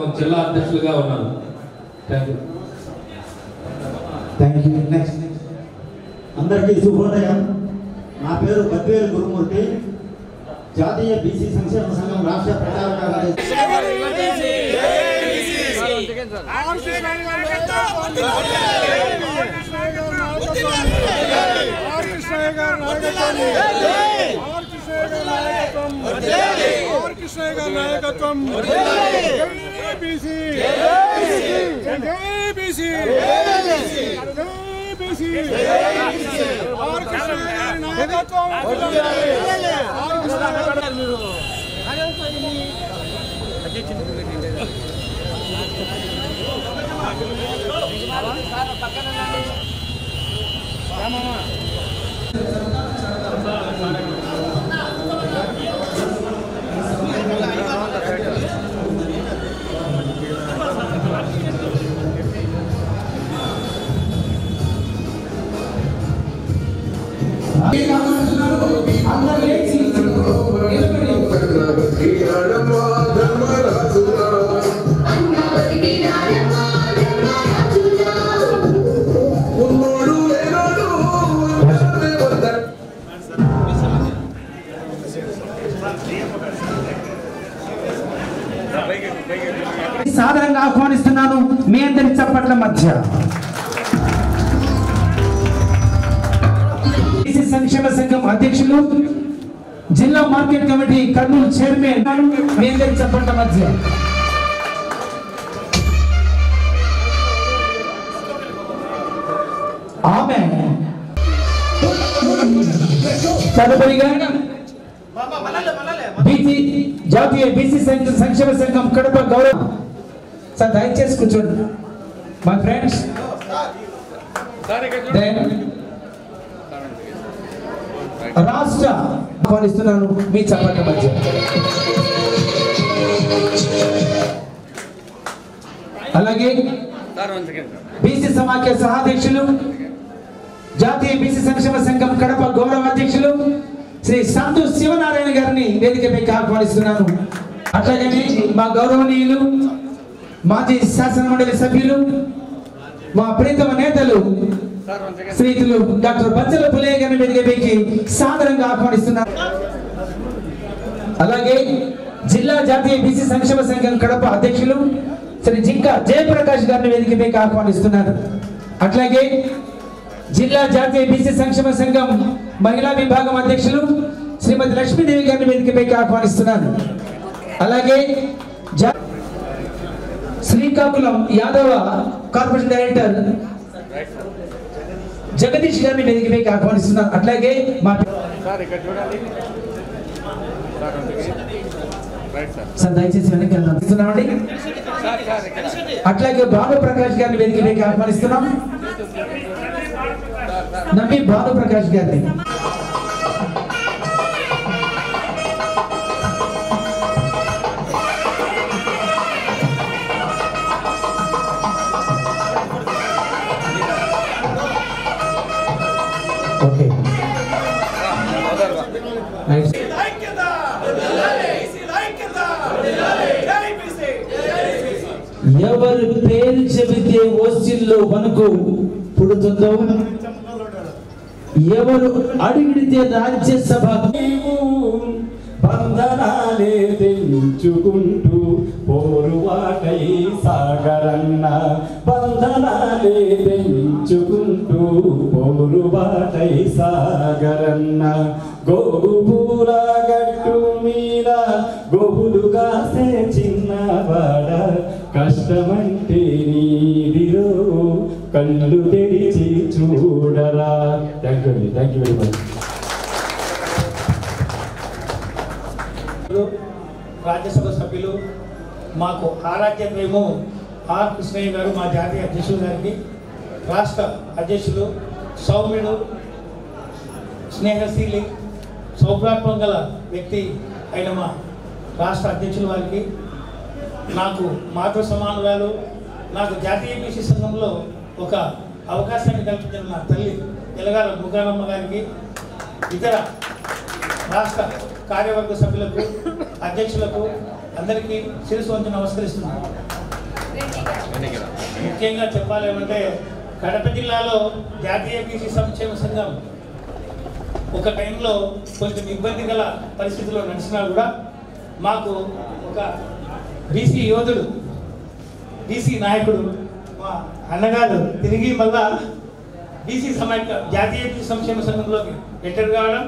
సంఘం జిల్లా అధ్యక్షులుగా ఉన్నారు. Thank you. నెక్స్ట్ అందరికీ శుభోదయం. నా పేరు బద్వేలు గురుమూర్తి. జాతీయ బీసీ సంక్షేమ సంఘం రాష్ట్ర ప్రచార కార్యదర్శి. సాధారణంగా ఆహ్వానిస్తున్నాను మీ అందరి చప్పట్ల మధ్య. బీసీ సంక్షేమ సంఘం అధ్యక్షులు, జిల్లా మార్కెట్ కమిటీ కర్నూలు చైర్మన్ మీ అందరి చప్పట్ల మధ్య. ఆమె తదుపరిగా జాతీయ బీసీ సంక్షేమ సంఘం కడప గౌరవ సార్ దయచేసి కూర్చోండి మై ఫ్రెండ్స్. రాష్ట్ర ఆహ్వానిస్తున్నాను మీ చప్పట్ల మధ్య. అలాగే బీసీ సమాఖ్య సహాధ్యక్షులు, జాతీయ బీసీ సంక్షేమ సంఘం కడప గౌరవ అధ్యక్షులు శ్రీ సంతు శివనారాయణ గారిని వేదికపైకి ఆహ్వానిస్తున్నాను. అట్లాగనే మా గౌరవనీయులు మాజీ శాసన మండలి సభ్యులు, మా ప్రీతమ నేతలు శ్రీతులు డాక్టర్ బచ్చల పుల్లయ్య గారిని వేదికపైకి సాదరంగా ఆహ్వానిస్తున్నారు. అలాగే జిల్లా జాతీయ బీసీ సంక్షేమ సంఘం కడప అధ్యక్షులు శ్రీ జింకా జయప్రకాష్ గారిని వేదికపైకి ఆహ్వానిస్తున్నారు. అట్లాగే జిల్లా జాతీయ బీసీ సంక్షేమ సంఘం మహిళా విభాగం అధ్యక్షులు శ్రీమతి లక్ష్మీదేవి గారిని వేదికపైకి ఆహ్వానిస్తున్నారు. అలాగే శ్రీకాకుళం యాదవ కార్పొరేషన్ డైరెక్టర్ జగదీష్ గారిని వేదికపైకి ఆహ్వానిస్తున్నారు. అట్లాగే మా దయచేసి వెనక్కి వెళ్తున్నామండి. అట్లాగే బాబు ప్రకాష్ గారిని వేదికపైకి ఆహ్వానిస్తున్నాం. నమ్మి భాను ప్రకాష్ గారిని. ఓకే ఎవరు పేరు చెబితే ఓసిల్లో వణుకు పుడుతుందో, ఎవరు అడిగితే రాజ్యసభ బంధనాలే తెంచుకుంటూ పోరువాటై సాగరన్న, బంధనాలే తెంచుకుంటూ పోరువాటై సాగరన్న. గోపుల గట్టు మీద గోపులు కాసే చిన్నవాడ, కష్టమంటే నీదిరో కళ్ళు తెరిచి చూడరా. Thank you very much. Rajya Sabha సభ్యులు మాకు ఆరాధ్యమేమో ఆర్ కృష్ణయ్య గారు, మా జాతీయ అధ్యక్షులు గారికి, రాష్ట్ర అధ్యక్షులు సౌమ్యుడు, స్నేహశీలి, సౌభ్రాత్మం గల వ్యక్తి అయిన మా రాష్ట్ర అధ్యక్షుల వారికి, నాకు మాతృ సమానురాలు, నాకు జాతీయ బీసీ సంఘంలో ఒక అవకాశాన్ని కల్పించిన నా తల్లి ఎలగాల ముగారమ్మ గారికి, ఇతర రాష్ట్ర కార్యవర్గ సభ్యులకు, అధ్యక్షులకు అందరికీ శిరస్సు వంచి నమస్కరిస్తున్నాను. ముఖ్యంగా చెప్పాలేమంటే కడప జిల్లాలో జాతీయ బీసీ సంక్షేమ సంఘం ఒక టైంలో కొంచెం ఇబ్బందికర పరిస్థితుల్లో నడిచినా కూడా మాకు ఒక బీసీ యోధుడు బీసీ నాయకుడు మా అన్నగారు తిరిగి మళ్ళా బీసీ జాతీయ బీసీ సంక్షేమ సంఘంలోకి ఎంటర్ కావడం,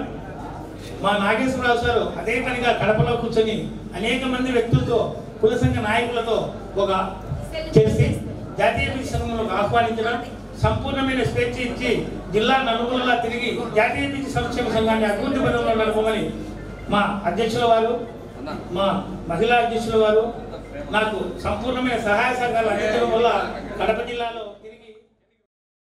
మా నాగేశ్వరరావు సారు అదే పనిగా కడపలో కూర్చొని అనేక మంది వ్యక్తులతో కుల సంఘ నాయకులతో ఒక చేసి జాతీయ బీసీ సంఘంలోకి ఆహ్వానించడం, సంపూర్ణమైన స్వేచ్ఛ ఇచ్చి జిల్లా నలుగురులా తిరిగి జాతీయ బీసీ సంక్షేమ సంఘాన్ని అభివృద్ధి పదంలో నడపమని మా అధ్యక్షుల వారు, మా మహిళా అధ్యక్షుల వారు నాకు సంపూర్ణమైన సహాయ సహకారాలు అందించడం వల్ల కడప జిల్లాలో తిరిగి